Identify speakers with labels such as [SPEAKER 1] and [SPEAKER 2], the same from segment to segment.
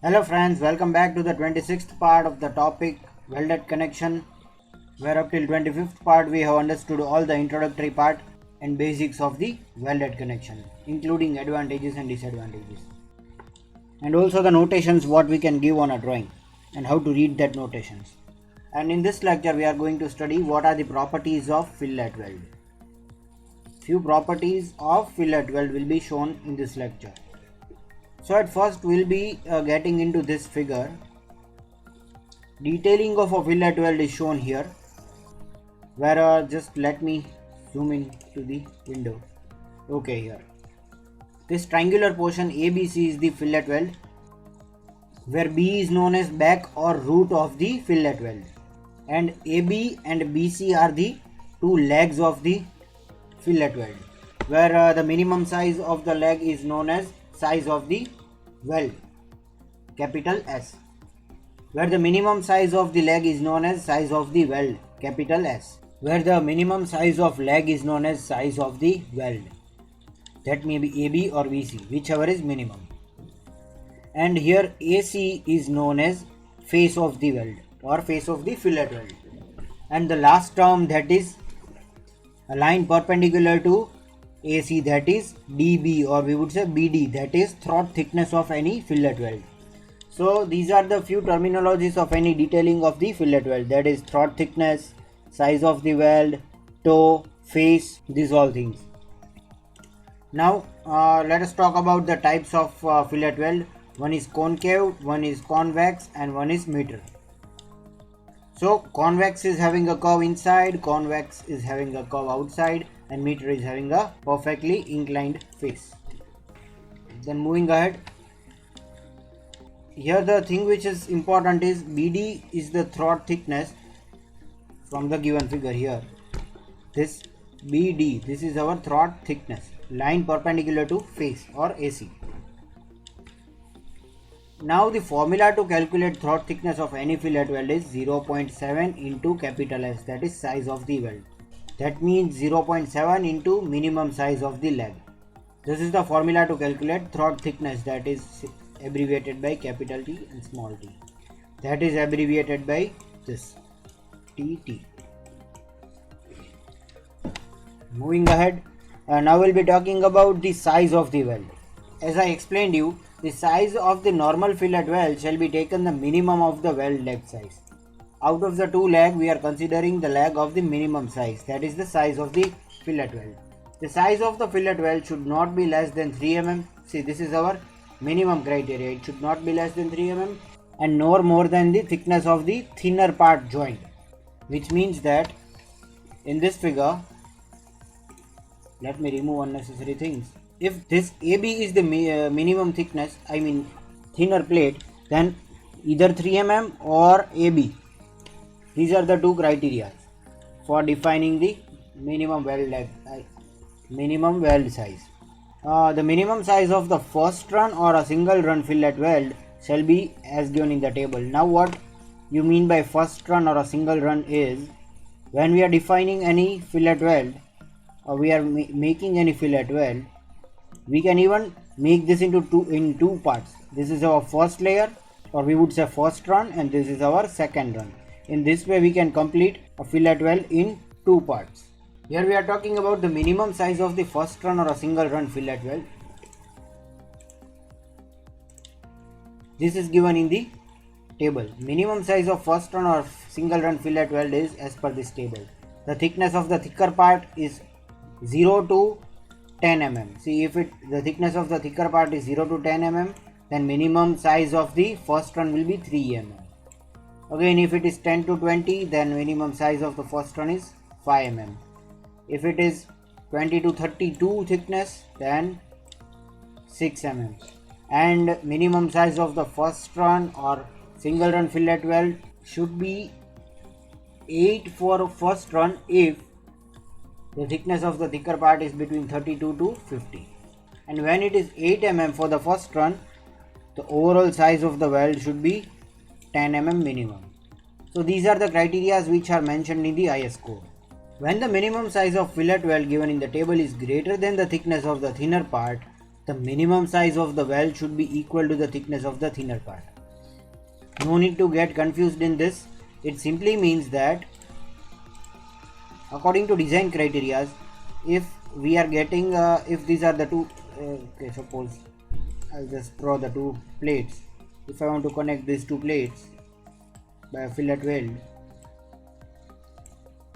[SPEAKER 1] Hello friends, welcome back to the 26th part of the topic welded connection, where up till 25th part we have understood all the introductory part and basics of the welded connection, including advantages and disadvantages, and also the notations what we can give on a drawing and how to read that notations. And in this lecture we are going to study what are the properties of fillet weld. Few properties of fillet weld will be shown in this lecture. So at first we'll be getting into this figure. Detailing of a fillet weld is shown here, where just let me zoom in to the window. Okay, here this triangular portion ABC is the fillet weld, where B is known as back or root of the fillet weld, and AB and BC are the two legs of the fillet weld, where the minimum size of the leg is known as size of the weld, capital S, where the minimum size of the leg is known as size of the weld, capital S, where the minimum size of leg is known as size of the weld, that may be AB or BC, whichever is minimum. And here AC is known as face of the weld or face of the fillet weld, and the last term, that is a line perpendicular to AC, that is DB, or we would say BD, that is throat thickness of any fillet weld. So these are the few terminologies of any detailing of the fillet weld, that is throat thickness, size of the weld, toe, face, these all things. Now let us talk about the types of fillet weld. One is concave, one is convex, and one is meter. So convex is having a curve inside, convex is having a curve outside, and meter is having a perfectly inclined face. Then moving ahead, here the thing which is important is BD is the throat thickness from the given figure here. This BD, this is our throat thickness, line perpendicular to face or AC. Now the formula to calculate throat thickness of any fillet weld is 0.7 into capital S, that is size of the weld. That means 0.7 into minimum size of the leg. This is the formula to calculate throat thickness, that is abbreviated by capital T and small t. That is abbreviated by this TT. Moving ahead, now we'll be talking about the size of the weld. As I explained you, the size of the normal fillet weld shall be taken the minimum of the weld leg size. Out of the two leg, we are considering the leg of the minimum size, that is the size of the fillet weld. The size of the fillet weld should not be less than 3 mm. See, this is our minimum criteria. It should not be less than 3 mm and nor more than the thickness of the thinner part joint, which means that in this figure, let me remove unnecessary things. If this AB is the minimum thickness, I mean thinner plate, then either 3 mm or AB. These are the two criteria for defining the minimum weld size. The minimum size of the first run or a single run fillet weld shall be as given in the table. Now what you mean by first run or a single run is, when we are defining any fillet weld or we are making any fillet weld, we can even make this into two parts. This is our first layer, or we would say first run, and this is our second run. In this way we can complete a fillet weld in two parts. Here we are talking about the minimum size of the first run or a single run fillet weld. This is given in the table. Minimum size of first run or single run fillet weld is as per this table. The thickness of the thicker part is 0 to 10 mm. See, if the thickness of the thicker part is 0 to 10 mm, then minimum size of the first run will be 3 mm. Again, if it is 10 to 20, then minimum size of the first run is 5 mm. If it is 20 to 32 thickness, then 6 mm. And minimum size of the first run or single run fillet weld should be 8 for first run if the thickness of the thicker part is between 32 to 50. And when it is 8 mm for the first run, the overall size of the weld should be 10 mm minimum. So these are the criteria which are mentioned in the IS code. When the minimum size of fillet weld given in the table is greater than the thickness of the thinner part, the minimum size of the weld should be equal to the thickness of the thinner part. No need to get confused in this. It simply means that according to design criteria, if we are getting if these are the two okay, suppose I'll just draw the two plates. If I want to connect these two plates by a fillet weld,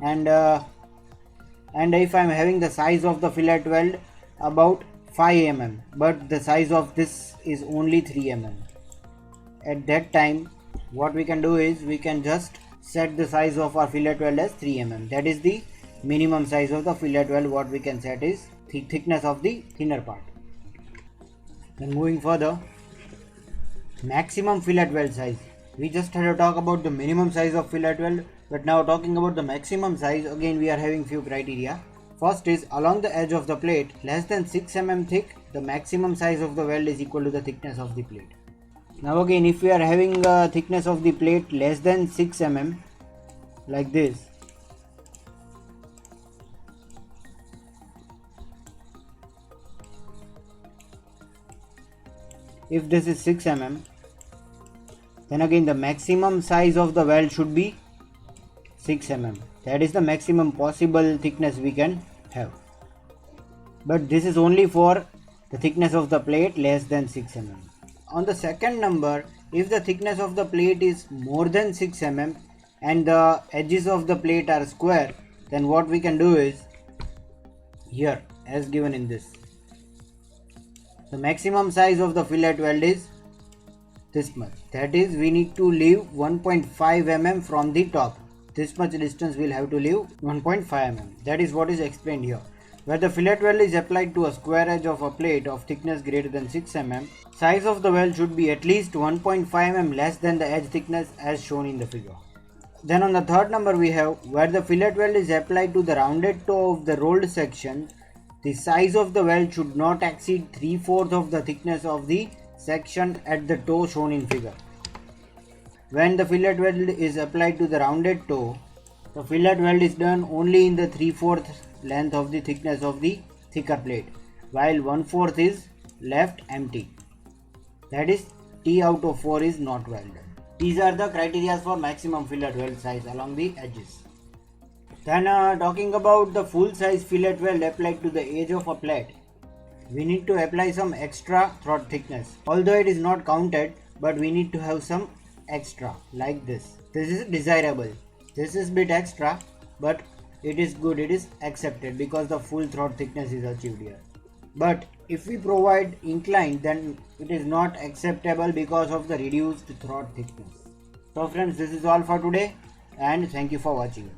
[SPEAKER 1] and if I'm having the size of the fillet weld about 5 mm, but the size of this is only 3 mm, at that time what we can do is we can just set the size of our fillet weld as 3 mm. That is the minimum size of the fillet weld. What we can set is the thickness of the thinner part. Then moving further, maximum fillet weld size. We just had a talk about the minimum size of fillet weld, but now talking about the maximum size, again we are having few criteria. First is along the edge of the plate less than 6 mm thick, the maximum size of the weld is equal to the thickness of the plate. Now again, if we are having a thickness of the plate less than 6 mm like this, if this is 6 mm, then again the maximum size of the weld should be 6 mm. That is the maximum possible thickness we can have. But this is only for the thickness of the plate less than 6 mm. On the second number, if the thickness of the plate is more than 6 mm and the edges of the plate are square, then what we can do is here as given in this. The maximum size of the fillet weld is this much. That is, we need to leave 1.5 mm from the top. This much distance we'll have to leave 1.5 mm. That is what is explained here. Where the fillet weld is applied to a square edge of a plate of thickness greater than 6 mm, size of the weld should be at least 1.5 mm less than the edge thickness as shown in the figure. Then on the third number we have where the fillet weld is applied to the rounded toe of the rolled section, the size of the weld should not exceed 3/4 of the thickness of the section at the toe shown in figure. When the fillet weld is applied to the rounded toe, the fillet weld is done only in the 3/4 length of the thickness of the thicker plate, while 1/4 is left empty. That is, T out of 4 is not welded. These are the criteria for maximum fillet weld size along the edges. Then talking about the full size fillet weld applied to the edge of a plate, we need to apply some extra throat thickness. Although it is not counted, but we need to have some extra like this. This is desirable. This is bit extra, but it is good, it is accepted because the full throat thickness is achieved here. But if we provide incline, then it is not acceptable because of the reduced throat thickness. So friends, this is all for today and thank you for watching.